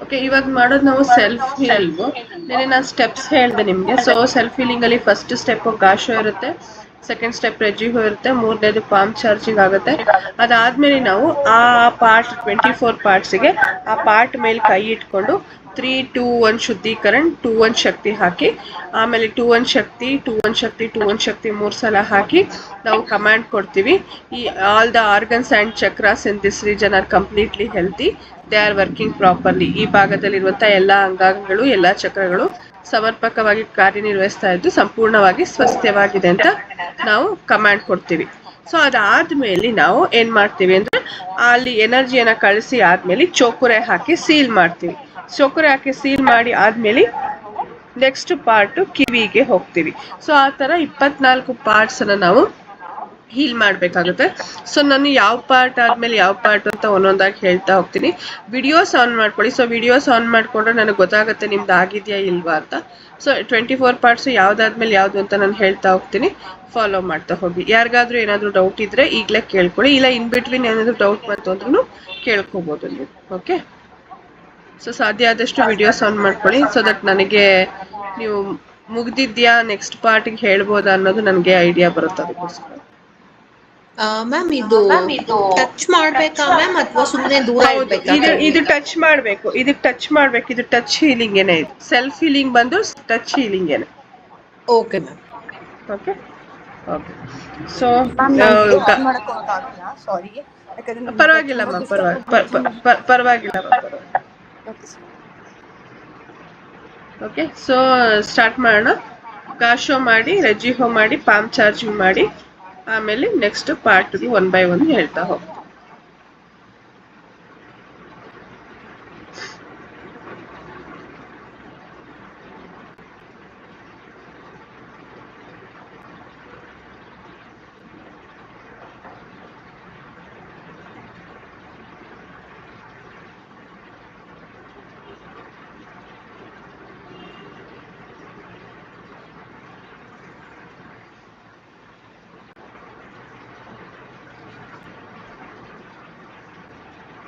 Okay, ಇವಾಗ ಮಾಡೋದು ನಾವು ಸೆಲ್ಫ್ ಹೀಲಿಂಗು. ನೆನೆ ನಾನು ಸ್ಟೆಪ್ಸ್ ಹೇಳಿದೆ ನಿಮಗೆ. ಸೊ ಸೆಲ್ಫ್ ಹೀಲಿಂಗ್ ಅಲ್ಲಿ ಫಸ್ಟ್ ಸ್ಟೆಪ್ ಗಾಶೋ ಇರುತ್ತೆ, ಸೆಕೆಂಡ್ ಸ್ಟೆಪ್ ರೆಜಿಹೋ ಇರುತ್ತೆ, ಮೂರನೇದು ಪಾಮ್ ಚಾರ್ಜಿಂಗ್ ಆಗುತ್ತೆ. ಅದಾದ್ಮೇಲೆ ನಾವು ಆ ಪಾರ್ಟ್ 24 ಪಾರ್ಟ್ಸ್ಗೆ ಆ ಪಾರ್ಟ್ ಮೇಲೆ ಕೈ ಇಟ್ಕೊಂಡು 3, 2, 1 ಶುದ್ಧೀಕರಣ, 2, 1 ಶಕ್ತಿ ಹಾಕಿ, ಆಮೇಲೆ 2, 1 ಶಕ್ತಿ, 2, 1 ಶಕ್ತಿ, 2, 1 ಶಕ್ತಿ 3 ಸಲ ಹಾಕಿ ನಾವು ಕಮಾಂಡ್ ಕೊಡ್ತೀವಿ. ಈ all the organs and chakras in this region are completely healthy, they are working properly. ಈ ಭಾಗದಲ್ಲಿರುವಂತಹ ಎಲ್ಲಾ ಅಂಗಾಂಗಗಳು, ಎಲ್ಲಾ ಚಕ್ರಗಳು ಸಮರ್ಪಕವಾಗಿ ಕಾರ್ಯನಿರ್ವಹಿಸ್ತಾ ಇದ್ದು ಸಂಪೂರ್ಣವಾಗಿ ಸ್ವಸ್ಥವಾಗಿದೆ ಅಂತ ನಾವು ಕಮಾಂಡ್ ಕೊಡ್ತೀವಿ. ಸೊ ಅದಾದ್ಮೇಲೆ ನಾವು ಏನ್ ಮಾಡ್ತೀವಿ ಅಂದ್ರೆ ಅಲ್ಲಿ ಎನರ್ಜಿಯನ್ನ ಕಳಿಸಿ ಆದ್ಮೇಲೆ ಚೋಕುರೆ ಹಾಕಿ ಸೀಲ್ ಮಾಡ್ತೀವಿ. ಚೋಕುರೆ ಹಾಕಿ ಸೀಲ್ ಮಾಡಿ ಆದ್ಮೇಲೆ ನೆಕ್ಸ್ಟ್ ಪಾರ್ಟ್ ಕಿವಿಗೆ ಹೋಗ್ತೀವಿ. ಸೊ ಆ ತರ 24 ಪಾರ್ಟ್ಸ್ ಅನ್ನ ನಾವು ಹೀಲ್ ಮಾಡ್ಬೇಕಾಗುತ್ತೆ. ಸೊ ನಾನು ಯಾವ ಪಾರ್ಟ್ ಆದ್ಮೇಲೆ ಯಾವ ಪಾರ್ಟ್ ಅಂತ ಒಂದೊಂದಾಗಿ ಹೇಳ್ತಾ ಹೋಗ್ತೀನಿ. ವಿಡಿಯೋಸ್ ಆನ್ ಮಾಡ್ಕೊಳ್ಳಿ. ಸೊ ವಿಡಿಯೋಸ್ ಆನ್ ಮಾಡ್ಕೊಂಡ್ರೆ ನನಗೆ ಗೊತ್ತಾಗುತ್ತೆ ನಿಮ್ದು ಆಗಿದೆಯಾ ಇಲ್ವಾ ಅಂತ. ಸೊ 24 ಪಾರ್ಟ್ಸ್ ಯಾವ್ದಾದ್ಮೇಲೆ ಯಾವ್ದು ಅಂತ ನಾನು ಹೇಳ್ತಾ ಹೋಗ್ತೀನಿ, ಫಾಲೋ ಮಾಡ್ತಾ ಹೋಗಿ. ಯಾರಿಗಾದ್ರೂ ಏನಾದ್ರೂ ಡೌಟ್ ಇದ್ರೆ ಈಗಲೇ ಕೇಳ್ಕೊಳ್ಳಿ, ಇಲ್ಲ ಇನ್ ಬಿಟ್ವೀನ್ ಏನಾದ್ರು ಡೌಟ್ ಬಂತು ಅಂದ್ರೂ ಕೇಳ್ಕೋಬಹುದು ನೀವು. ಓಕೆ, ಸೊ ಸಾಧ್ಯ ಆದಷ್ಟು ವಿಡಿಯೋಸ್ ಆನ್ ಮಾಡ್ಕೊಳ್ಳಿ, ಸೊ ದಟ್ ನನಗೆ ನೀವು ಮುಗ್ದಿದ್ಯಾ ನೆಕ್ಸ್ಟ್ ಪಾರ್ಟಿಗೆ ಹೇಳ್ಬೋದಾ ಅನ್ನೋದು ನನಗೆ ಐಡಿಯಾ ಬರುತ್ತೆ. ಅದಕ್ಕೋಸ್ಕರ ಮ್ಯಾಮ್ ಇದು ಟಚ್ ಮಾಡ್ಬೇಕಾ ಮ್ಯಾಮ್ ಅಥವಾ ಸುಮ್ಮನೆ ದೂರ ಇಡ್ಬೇಕಾ? ಇದು ಟಚ್ ಮಾಡ್ಬೇಕು, ಇದಕ್ಕೆ ಟಚ್ ಮಾಡ್ಬೇಕು. ಇದು ಟಚ್ ಹೀಲಿಂಗ್ ಏನೇ, ಇದು ಸೆಲ್ಫ್ ಹೀಲಿಂಗ್ ಬಂದು ಟಚ್ ಹೀಲಿಂಗ್ ಏನೇ. Okay ma'am. Okay okay. So ಪರವಾಗಿಲ್ಲ ಮ್ಯಾಮ್, ಪರವಾಗಿಲ್ಲ ಮ್ಯಾಮ್. ಓಕೆ, ಸೊ ಸ್ಟಾರ್ಟ್ ಮಾಡೋಣ. ಗಾಶೋ ಮಾಡಿ, ರೆಜಿಹೋ ಮಾಡಿ, ಪಾಮ್ ಚಾರ್ಜಿಂಗ್ ಮಾಡಿ, ಆಮೇಲೆ ನೆಕ್ಸ್ಟ್ ಪಾರ್ಟ್ಗೆ 1 by 1 ಹೇಳ್ತಾ ಹೋಗ್ತೀನಿ.